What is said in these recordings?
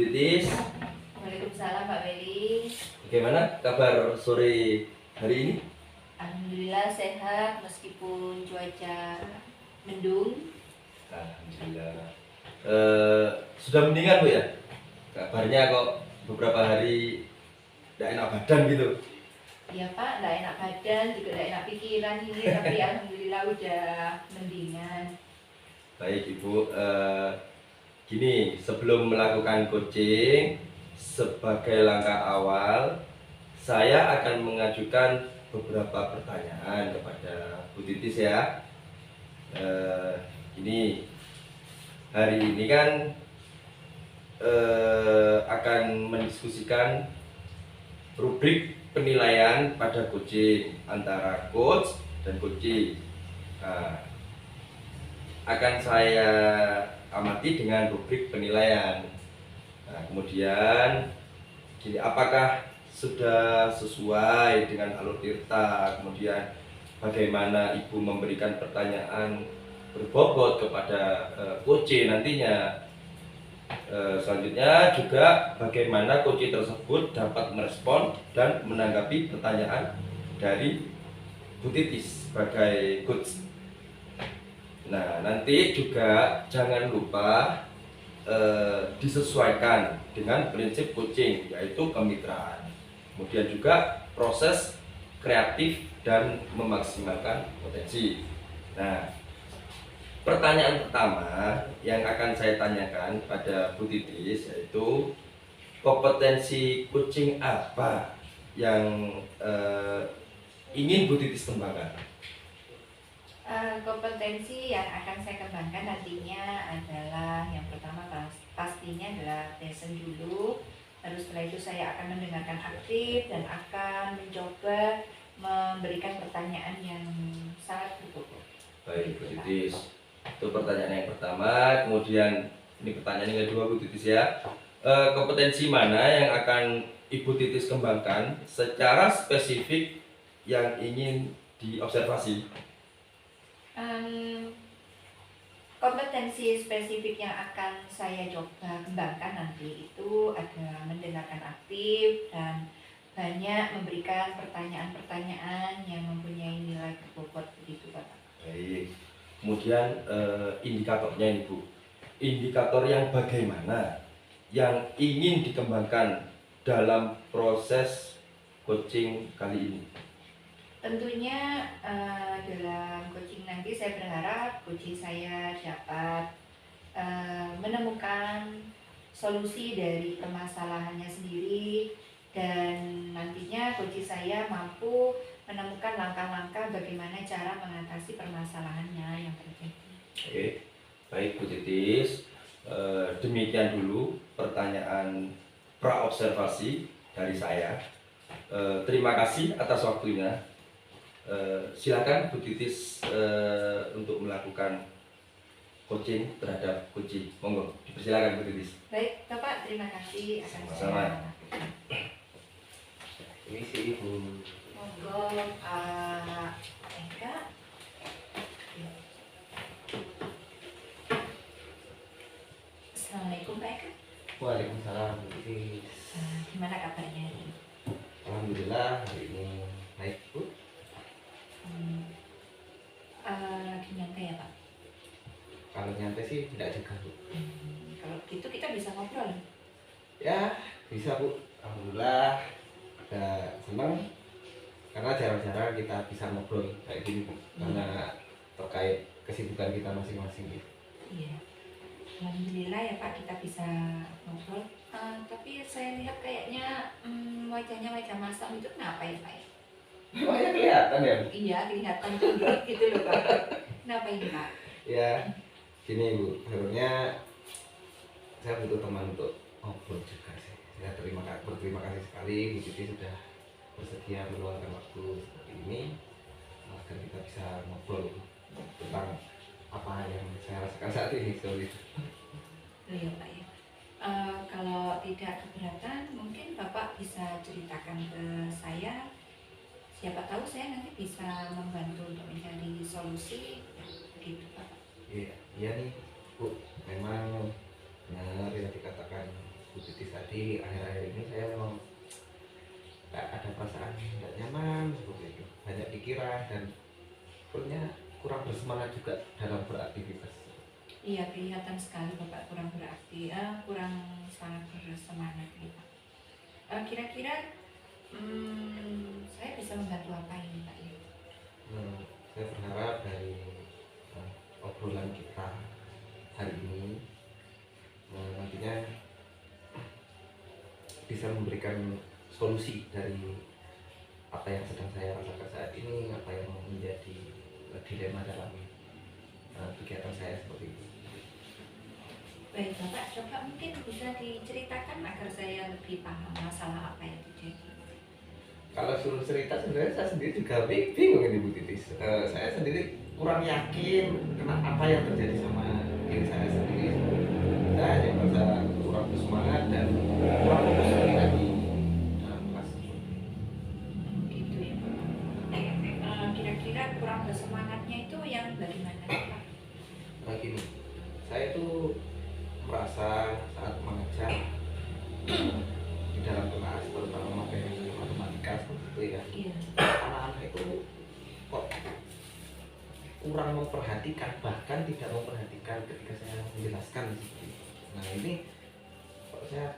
Titis. Waalaikumsalam Pak Beli. Bagaimana kabar sore hari ini? Alhamdulillah sehat meskipun cuaca mendung. Alhamdulillah. Sudah mendingan Bu ya? Kabarnya kok beberapa hari tidak enak badan gitu. Iya Pak, tidak enak badan juga tidak enak pikiran ini, tapi alhamdulillah udah mendingan. Baik Ibu, gini, sebelum melakukan coaching, sebagai langkah awal, saya akan mengajukan beberapa pertanyaan kepada Bu Titis ya. Gini, hari ini kan akan mendiskusikan rubrik penilaian pada coaching antara coach dan coaching. Nah, akan saya amati dengan rubrik penilaian. Nah, kemudian gini, apakah sudah sesuai dengan alur tirta? Kemudian bagaimana Ibu memberikan pertanyaan berbobot kepada coach nantinya? Selanjutnya juga bagaimana coach tersebut dapat merespon dan menanggapi pertanyaan dari Bu Titis sebagai coach. Nah, nanti juga jangan lupa disesuaikan dengan prinsip coaching, yaitu kemitraan. Kemudian juga proses kreatif dan memaksimalkan potensi. Nah, pertanyaan pertama yang akan saya tanyakan pada Bu Titis yaitu kompetensi coaching apa yang ingin Bu Titis kembangkan? Kompetensi yang akan saya kembangkan nantinya adalah yang pertama pastinya adalah passion dulu. Terus setelah itu saya akan mendengarkan aktif dan akan mencoba memberikan pertanyaan yang sangat berbobot. Baik Bu Titis, itu pertanyaan yang pertama. Kemudian ini pertanyaan yang kedua Bu Titis ya. Kompetensi mana yang akan Ibu Titis kembangkan secara spesifik yang ingin diobservasi? Kompetensi spesifik yang akan saya coba kembangkan nanti itu ada mendengarkan aktif dan banyak memberikan pertanyaan-pertanyaan yang mempunyai nilai berbobot begitu Bapak. Baik. Kemudian indikatornya ini Bu. Indikator yang bagaimana yang ingin dikembangkan dalam proses coaching kali ini? Tentunya dalam coaching nanti saya berharap coaching saya dapat menemukan solusi dari permasalahannya sendiri dan nantinya coaching saya mampu menemukan langkah-langkah bagaimana cara mengatasi permasalahannya yang terjadi. Oke, baik Bu Titis. Demikian dulu pertanyaan pra-observasi dari saya. Terima kasih atas waktunya. Silakan Bu Titis untuk melakukan coaching terhadap coaching. Monggo, dipersilakan Bu Titis. Baik, Bapak, terima kasih akan Sama-sama. Ini sih Ibu. Monggo, Eka. Assalamualaikum Pak Eka. Waalaikumsalam Bu Titis. Gimana kabarnya hari ini? Alhamdulillah hari ini baik Bu. Lagi nyantai ya Pak? Kalau nyantai sih tidak juga Bu. Kalau gitu kita bisa ngobrol. Ya bisa Bu. Alhamdulillah. Udah senang karena jarang-jarang kita bisa ngobrol kayak gini Bu. Karena terkait kesibukan kita masing-masing gitu. Iya. Alhamdulillah ya Pak kita bisa ngobrol. Tapi saya lihat kayaknya wajahnya wajah masam itu kenapa ya Pak? Memangnya kelihatan ya Bu? Iya kelihatan gendut gitu loh Pak. Kenapa ini Pak? Ya gini Bu, sebenarnya saya butuh teman untuk ngobrol juga sih. Saya berterima kasih sekali Bu Titi sudah bersedia meluangkan waktu seperti ini agar kita bisa ngobrol tentang apa yang saya rasakan saat ini. Sorry. Iya Pak ya. Kalau tidak keberatan mungkin Bapak bisa ceritakan ke saya. Siapa tahu saya nanti bisa membantu untuk mencari solusi begitu Pak. Iya nih Bu, memang benar yang dikatakan Bu Titis tadi, akhir-akhir ini saya memang nggak ada perasaan nggak nyaman seperti itu, banyak pikiran dan perutnya kurang bersemangat juga dalam beraktivitas. Iya, kelihatan sekali Bapak kurang beraktif, kurang sangat bersemangat gitu. Kira-kira saya bisa membantu apa ini Pak ya? Saya berharap dari obrolan kita hari ini nantinya bisa memberikan solusi dari apa yang sedang saya rasakan saat ini, apa yang menjadi dilema dalam kegiatan saya seperti itu. Baik Bapak, coba mungkin bisa diceritakan agar saya lebih paham masalah apa yang terjadi. Kalau suruh cerita sebenarnya saya sendiri juga bingung ini Bu Titis. Saya sendiri kurang yakin apa yang terjadi sama diri saya sendiri. Saya hanya merasa kurang bersemangat dan kurang fokus lagi dalam kelas seperti itu. Gitu ya Bapak. Kira-kira kurang bersemangatnya itu yang bagaimana Pak? Gini, saya itu merasa saat mengajar di dalam kelas, terutama materi matematika seperti itu ya, Iya. anak-anak itu kok kurang memperhatikan, bahkan tidak memperhatikan ketika saya menjelaskan seperti itu. Nah ini kok saya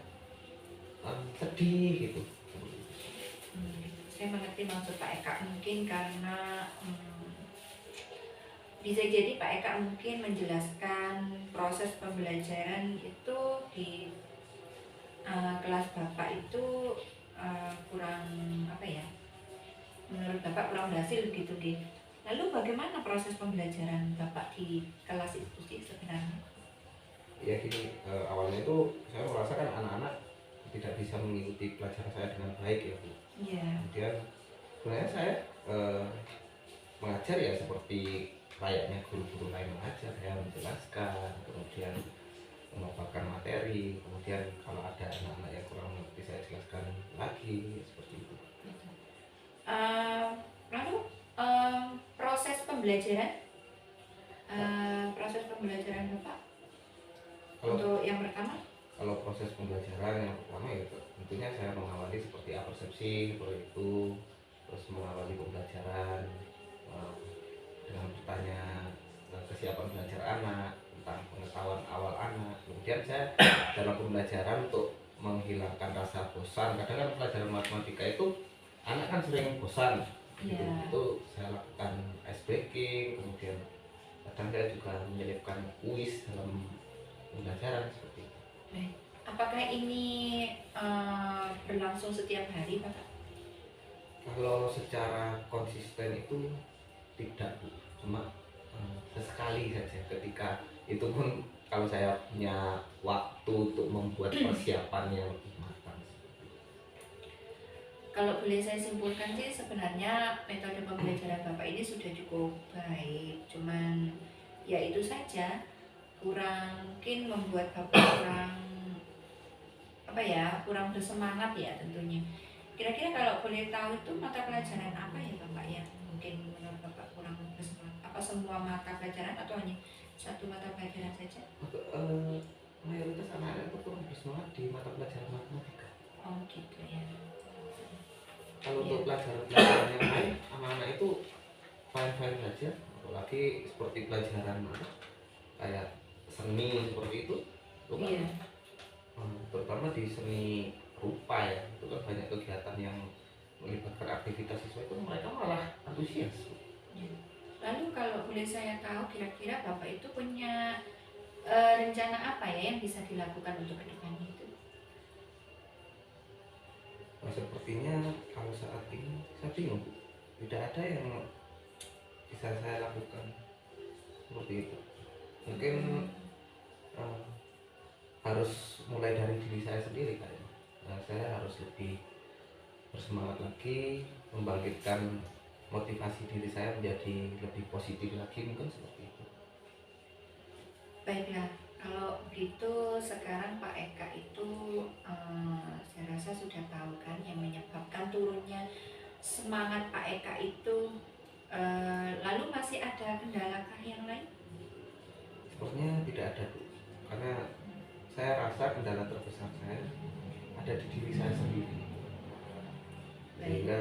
sedih gitu. Saya mengerti maksud Pak Eka, mungkin karena bisa jadi Pak Eka mungkin menjelaskan proses pembelajaran itu di kelas Bapak itu kurang apa ya, menurut Bapak kurang berhasil gitu deh. Lalu bagaimana proses pembelajaran Bapak di kelas itu sih sebenarnya? Ya gini, awalnya itu saya merasakan anak-anak tidak bisa mengikuti pelajaran saya dengan baik ya Bu. Iya. Kemudian sebenarnya saya mengajar ya seperti layaknya guru-guru lain mengajar, saya menjelaskan, kemudian memaparkan materi, kemudian kalau ada anak-anak yang kurang mengerti saya jelaskan lagi seperti itu. Lalu proses pembelajaran Bapak Kalau untuk yang pertama? kalau proses pembelajaran yang pertama ya tentunya saya mengawali seperti persepsi seperti itu, terus mengawali pembelajaran dengan bertanya kesiapan belajar anak, tentang pengetahuan awal anak. Kemudian saya dalam pembelajaran untuk menghilangkan rasa bosan, kadang kan pelajaran matematika itu anak kan sering bosan gitu. Iya. Itu saya lakukan ice breaking, kemudian kadang saya juga menyelipkan kuis dalam pembelajaran seperti itu. Baik. Apakah ini berlangsung setiap hari Bapak? Kalau secara konsisten itu tidak Bu, cuma sesekali saja, ketika itu pun kalau saya punya waktu untuk membuat persiapan yang lebih matang. Kalau boleh saya simpulkan sih sebenarnya metode pembelajaran Bapak ini sudah cukup baik, cuman ya itu saja mungkin membuat Bapak kurang bersemangat ya tentunya. Kira-kira kalau boleh tahu itu mata pelajaran apa ya Bapak yang mungkin menurut Bapak kurang bersemangat? Apa semua mata pelajaran atau hanya satu mata pelajaran saja? Untuk mayoritas anak-anak itu kurang bersemangat di mata pelajaran matematika. Oh gitu ya. Kalau Iya. untuk pelajaran-pelajaran yang lain, anak-anak itu fine-fine saja, apalagi seperti pelajaran kayak seni seperti itu kan, Iya. terutama di seni rupa ya, itu kan banyak kegiatan yang melibatkan aktivitas siswa, itu mereka malah antusias. Ya. Lalu kalau boleh saya tahu kira-kira Bapak itu punya rencana apa ya yang bisa dilakukan untuk kedepannya itu? Nah, sepertinya kalau saat ini saya bingung Bu. Tidak ada yang bisa saya lakukan seperti itu. Mungkin harus mulai dari diri saya sendiri kayaknya. Nah, saya harus lebih bersemangat lagi, membangkitkan motivasi diri saya menjadi lebih positif lagi, mungkin seperti itu. Baiklah, kalau begitu sekarang Pak Eka itu saya rasa sudah tahu kan yang menyebabkan turunnya semangat Pak Eka itu. Lalu masih ada kendalakah yang lain? Sepertinya tidak ada Bu, karena saya rasa kendala terbesar saya ada di diri saya sendiri, sehingga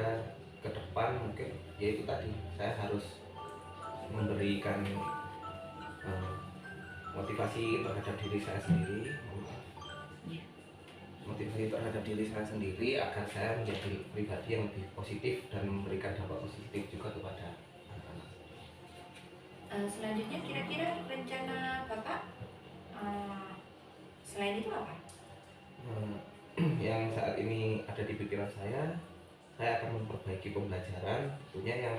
ke depan mungkin yaitu tadi saya harus memberikan motivasi terhadap diri saya sendiri, motivasi terhadap diri saya sendiri agar saya menjadi pribadi yang lebih positif dan memberikan dampak positif juga kepada anak-anak. Selanjutnya kira-kira rencana Bapak selain itu apa? Yang saat ini ada di pikiran saya akan memperbaiki pembelajaran tentunya yang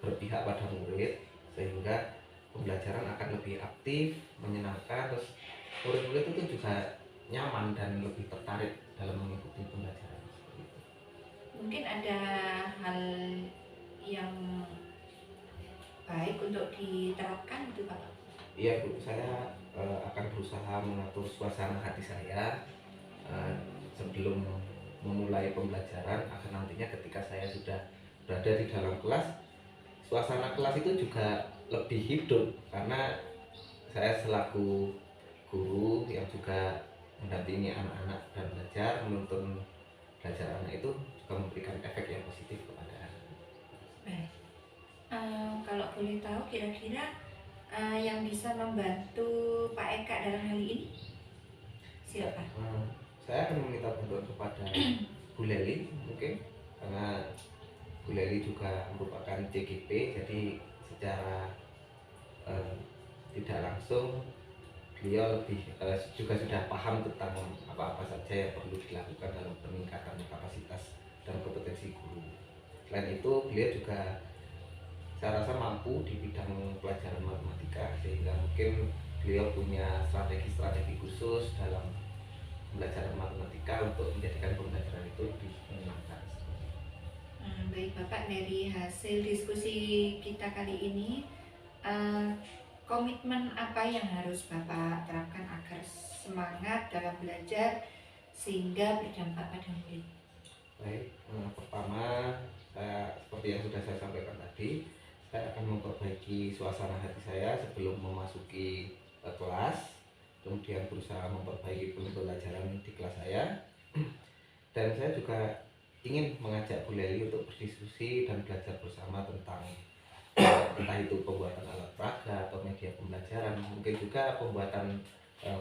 berpihak pada murid, sehingga pembelajaran akan lebih aktif, menyenangkan, terus murid-murid itu juga nyaman dan lebih tertarik dalam mengikuti pembelajaran seperti itu. Mungkin ada hal yang baik untuk diterapkan gitu Pak? Iya Bu, saya akan berusaha mengatur suasana hati saya sebelum memulai pembelajaran, agar nantinya ketika saya sudah berada di dalam kelas, suasana kelas itu juga lebih hidup, karena saya selaku guru yang juga mendampingi anak-anak dan belajar, menuntun belajar anak itu juga memberikan efek yang positif kepada anak. Baik. Kalau boleh tahu kira-kira yang bisa membantu Pak Eka dalam hal ini? Silakan. Saya akan meminta bantuan kepada Bu Leli mungkin, karena Bu Leli juga merupakan CGP, jadi secara tidak langsung beliau lebih juga sudah paham tentang apa-apa saja yang perlu dilakukan dalam peningkatan kapasitas dan kompetensi guru. Selain itu beliau juga saya rasa mampu di bidang pelajaran matematika, sehingga mungkin beliau punya strategi-strategi khusus dalam pembelajaran matematika untuk menjadikan pembelajaran itu lebih menyenangkan. Baik Bapak, dari hasil diskusi kita kali ini, komitmen apa yang harus Bapak terapkan agar semangat dalam belajar sehingga berdampak pada murid? Baik, pertama seperti yang sudah saya sampaikan tadi, saya akan memperbaiki suasana hati saya sebelum memasuki kelas, kemudian berusaha memperbaiki pembelajaran di kelas saya, dan saya juga ingin mengajak Bu Leli untuk berdiskusi dan belajar bersama tentang entah itu pembuatan alat peraga atau media pembelajaran, mungkin juga pembuatan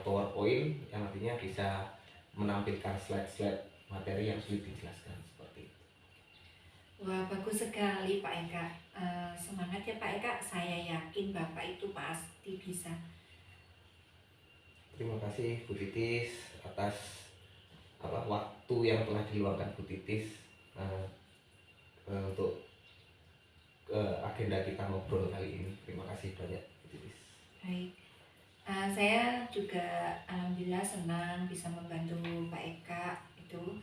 PowerPoint yang nantinya bisa menampilkan slide-slide materi yang sulit dijelaskan seperti itu. Wah, bagus sekali Pak Eka. Semangat ya Pak Eka, saya yakin Bapak itu pasti bisa. Terima kasih Bu Titis atas waktu yang telah diluangkan Bu Titis untuk agenda kita ngobrol kali ini. Terima kasih banyak Bu Titis. Baik, saya juga alhamdulillah senang bisa membantu Pak Eka itu.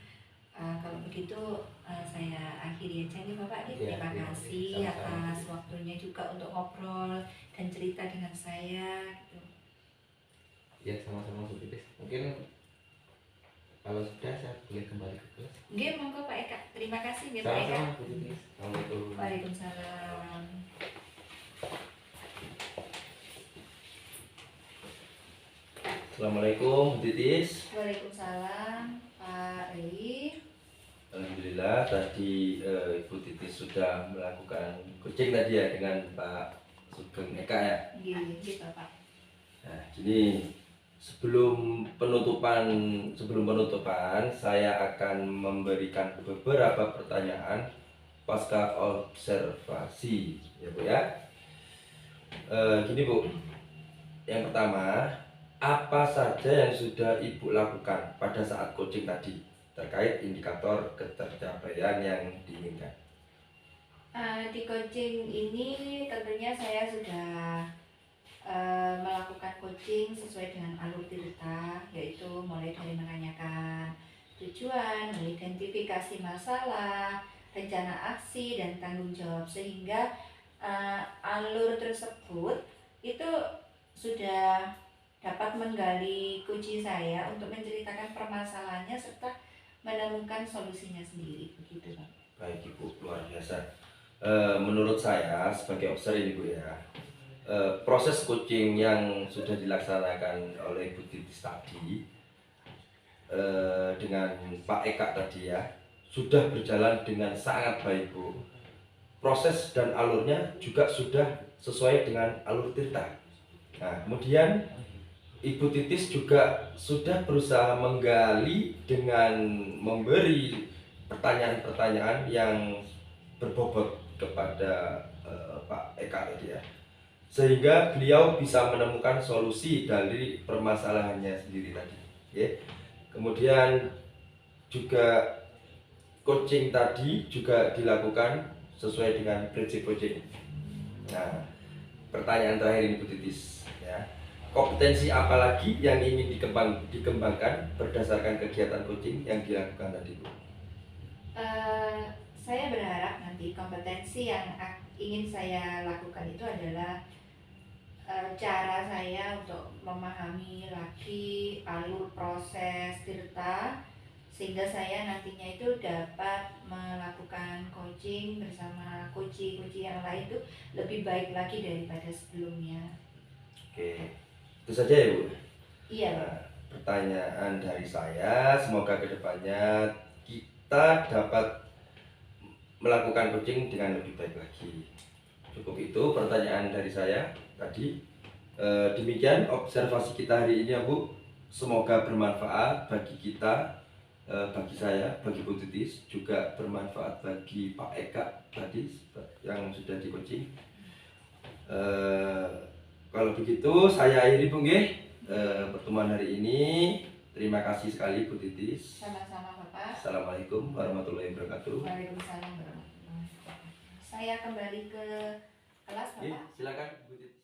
Kalau begitu saya akhiri aja nih Bapak. Ya, Terima kasih sama-sama. atas waktunya juga untuk ngobrol dan cerita dengan saya gitu. Ya, sama-sama Bu Titis. Mungkin kalau sudah saya boleh kembali ke kelas. Oke, monggo Pak Eka. Terima kasih ya Pak Eka. Sama-sama Bu Titis. Assalamualaikum. Waalaikumsalam. Assalamualaikum Bu Titis. Waalaikumsalam Pak Rey. Alhamdulillah tadi Ibu Titis sudah melakukan coaching tadi ya dengan Pak Sugeng Eka ya. Gitu Bapak. Nah, jadi sebelum penutupan saya akan memberikan beberapa pertanyaan pasca observasi ya Bu ya. Gini Bu, yang pertama, apa saja yang sudah Ibu lakukan pada saat coaching tadi terkait indikator ketercapaian yang diinginkan? Di coaching ini tentunya saya sudah melakukan coaching sesuai dengan alur cerita, yaitu mulai dari menanyakan tujuan, mengidentifikasi masalah, rencana aksi, dan tanggung jawab, sehingga alur tersebut itu sudah dapat menggali kunci saya untuk menceritakan permasalahannya serta menemukan solusinya sendiri, begitu Pak. Baik Ibu, luar biasa. Menurut saya sebagai observer ini Bu ya, proses coaching yang sudah dilaksanakan oleh Ibu Titis tadi dengan Pak Eka tadi ya sudah berjalan dengan sangat baik Bu. Proses dan alurnya juga sudah sesuai dengan alur Tirta. Nah, kemudian Ibu Titis juga sudah berusaha menggali dengan memberi pertanyaan-pertanyaan yang berbobot kepada Pak Eka tadi ya, sehingga beliau bisa menemukan solusi dari permasalahannya sendiri tadi. Ya. Kemudian juga coaching tadi juga dilakukan sesuai dengan prinsip coaching. Nah, pertanyaan terakhir ini Bu Titis, ya. Kompetensi apa lagi yang ingin dikembangkan berdasarkan kegiatan coaching yang dilakukan tadi Bu? Saya berharap nanti kompetensi yang ingin saya lakukan itu adalah cara saya untuk memahami lagi alur proses Tirta, sehingga saya nantinya itu dapat melakukan coaching bersama coach-coach yang lain itu lebih baik lagi daripada sebelumnya. Oke, itu saja ya Bu. Iya. Nah, pertanyaan dari saya, semoga kedepannya kita dapat melakukan coaching dengan lebih baik lagi. Cukup itu pertanyaan dari saya tadi. Demikian observasi kita hari ini ya Bu. Semoga bermanfaat bagi kita, bagi saya, bagi Bu Titis, juga bermanfaat bagi Pak Eka tadi yang sudah di coaching. Kalau begitu saya akhiri Bu nggih pertemuan hari ini. Terima kasih sekali Bu Titis. Sama-sama Bapak. Assalamualaikum warahmatullahi wabarakatuh. Waalaikumsalam warahmatullahi wabarakatuh. Saya kembali ke kelas Bapak. Silakan Bu Titis.